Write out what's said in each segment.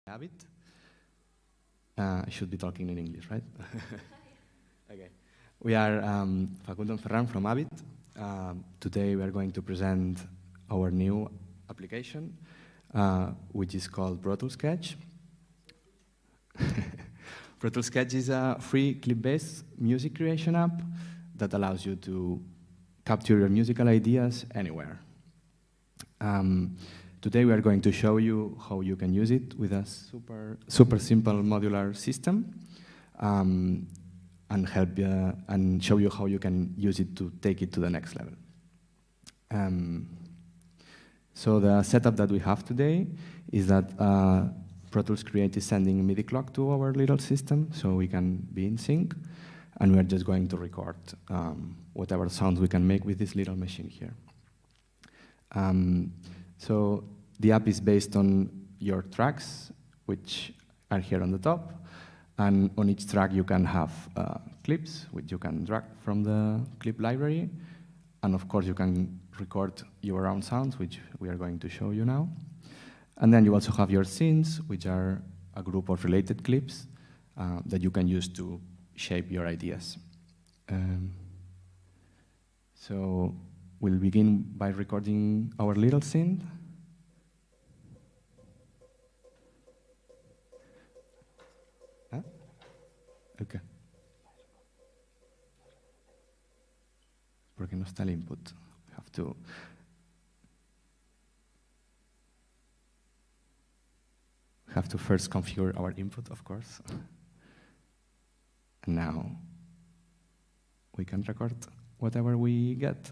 AVID. I should be talking in English, right? Okay. We are Facundo and Ferran from AVID. Today we are going to present our new application, which is called Pro Tools Sketch. Pro Tools Sketch is a free clip-based music creation app that allows you to capture your musical ideas anywhere. Today we are going to show you how you can use it with a super simple modular system, and help you and show you how you can use it to take it to the next level. So the setup that we have today is that Pro Tools Create is sending a MIDI clock to our little system so we can be in sync, and we're just going to record whatever sounds we can make with this little machine here. So the app is based on your tracks, which are here on the top, and on each track you can have clips, which you can drag from the clip library, and of course you can record your own sounds, which we are going to show you now. And then you also have your scenes, which are a group of related clips that you can use to shape your ideas. So we'll begin by recording our little scene. Huh? Okay. Porque no está el input. We have to first configure our input, of course. And now we can record whatever we get.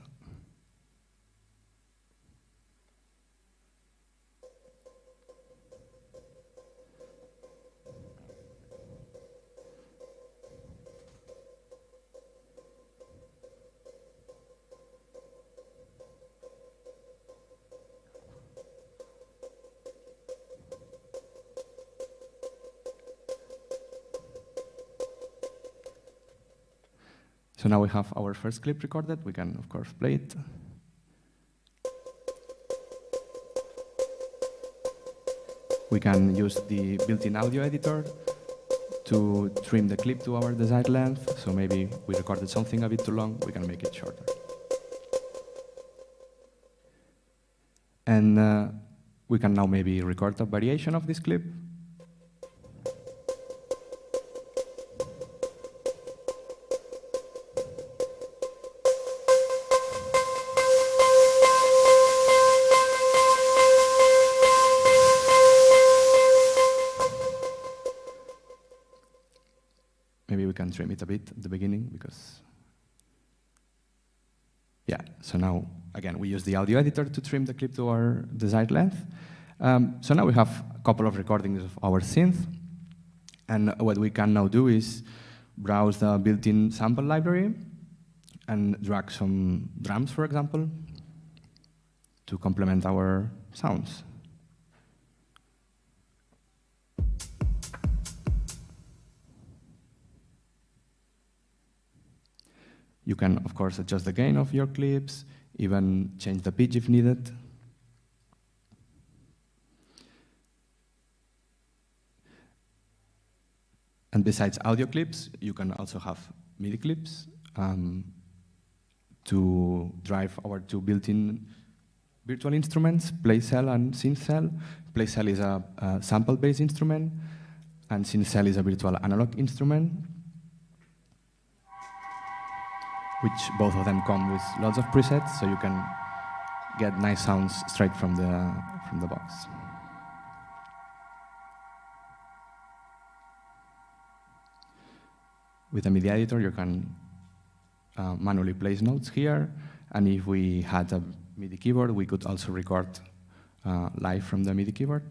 So now we have our first clip recorded. We can, of course, play it. We can use the built-in audio editor to trim the clip to our desired length. So maybe we recorded something a bit too long, we can make it shorter. And we can now maybe record a variation of this clip. Maybe we can trim it a bit at the beginning because, yeah, so now, again, we use the audio editor to trim the clip to our desired length. So now we have a couple of recordings of our synth, and what we can now do is browse the built-in sample library and drag some drums, for example, to complement our sounds. You can, of course, adjust the gain of your clips, even change the pitch if needed. And besides audio clips, you can also have MIDI clips to drive our two built-in virtual instruments, PlayCell and SynthCell. PlayCell is a sample-based instrument, and SynthCell is a virtual analog instrument, which both of them come with lots of presets, so you can get nice sounds straight from the box. With a MIDI editor, you can manually place notes here, and if we had a MIDI keyboard, we could also record live from the MIDI keyboard.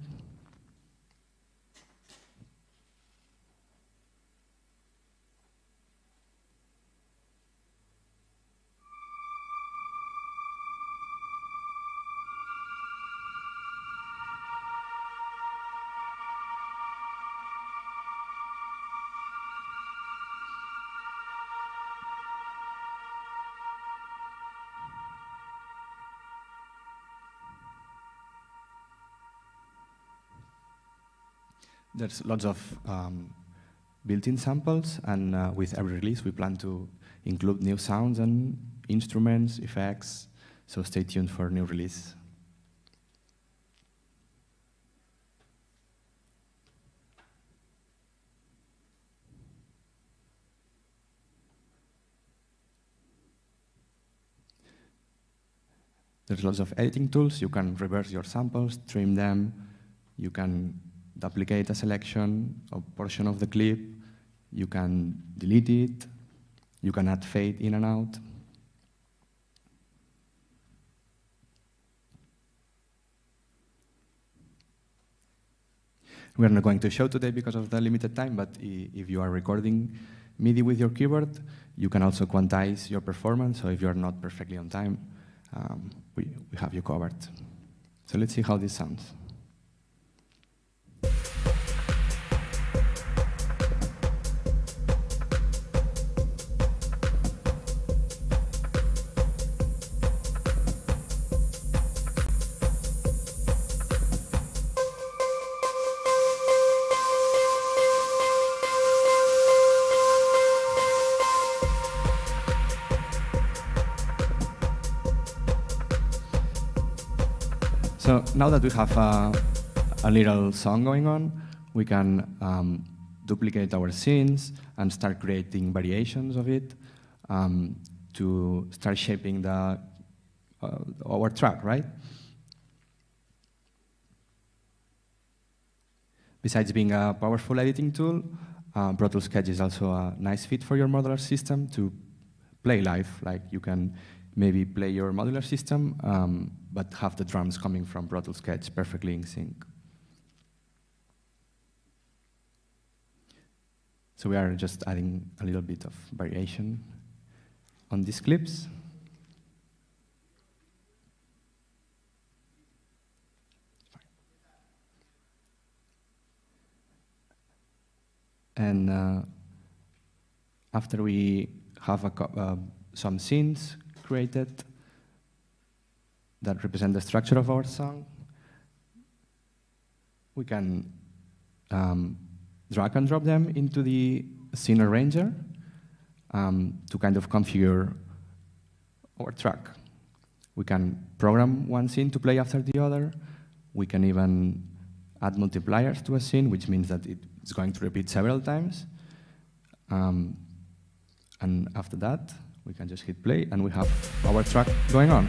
There's lots of built-in samples, and with every release, we plan to include new sounds and instruments, effects, so stay tuned for new release. There's lots of editing tools. You can reverse your samples, trim them. You can duplicate a selection, a portion of the clip. You can delete it. You can add fade in and out. We're not going to show today because of the limited time, but if you are recording MIDI with your keyboard, you can also quantize your performance. So if you're not perfectly on time, we have you covered. So let's see how this sounds. So now that we have a little song going on, we can duplicate our scenes and start creating variations of it to start shaping our track, right? Besides being a powerful editing tool, Pro Tools Sketch is also a nice fit for your modular system to play live. Like you can maybe play your modular system, but have the drums coming from Pro Tools Sketch perfectly in sync. So we are just adding a little bit of variation on these clips. And after we have some scenes created that represent the structure of our song, we can drag and drop them into the scene arranger to kind of configure our track. We can program one scene to play after the other. We can even add multipliers to a scene, which means that it's going to repeat several times. And after that, we can just hit play, and we have our track going on.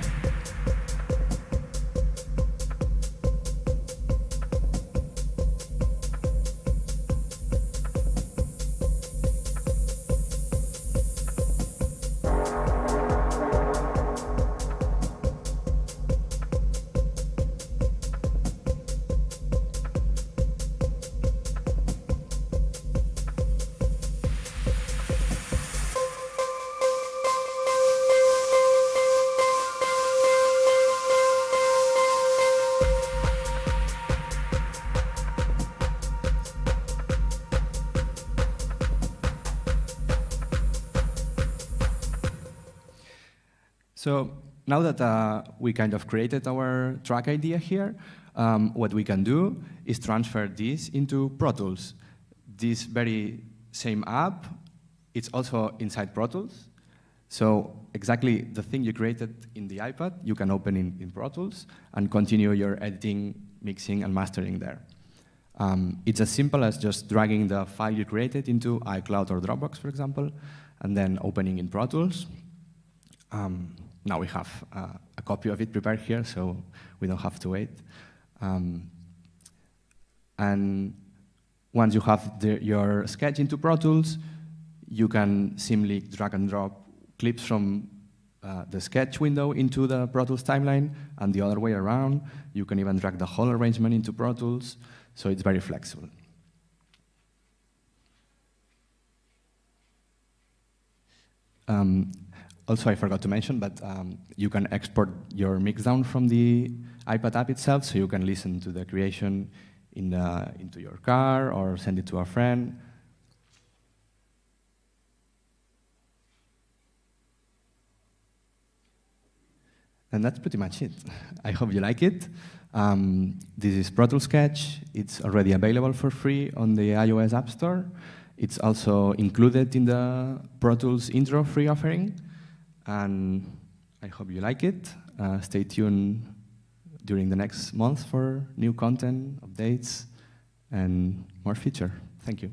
So now that we kind of created our track idea here, what we can do is transfer this into Pro Tools. This very same app, it's also inside Pro Tools. So exactly the thing you created in the iPad, you can open in Pro Tools and continue your editing, mixing, and mastering there. It's as simple as just dragging the file you created into iCloud or Dropbox, for example, and then opening in Pro Tools. Now we have a copy of it prepared here, so we don't have to wait. And once you have your sketch into Pro Tools, you can simply drag and drop clips from the sketch window into the Pro Tools timeline, and the other way around. You can even drag the whole arrangement into Pro Tools, so it's very flexible. Also, I forgot to mention, but you can export your mixdown from the iPad app itself, so you can listen to the creation into your car or send it to a friend. And that's pretty much it. I hope you like it. This is Pro Tools Sketch. It's already available for free on the iOS App Store. It's also included in the Pro Tools Intro free offering. And I hope you like it. Stay tuned during the next month for new content, updates, and more feature. Thank you.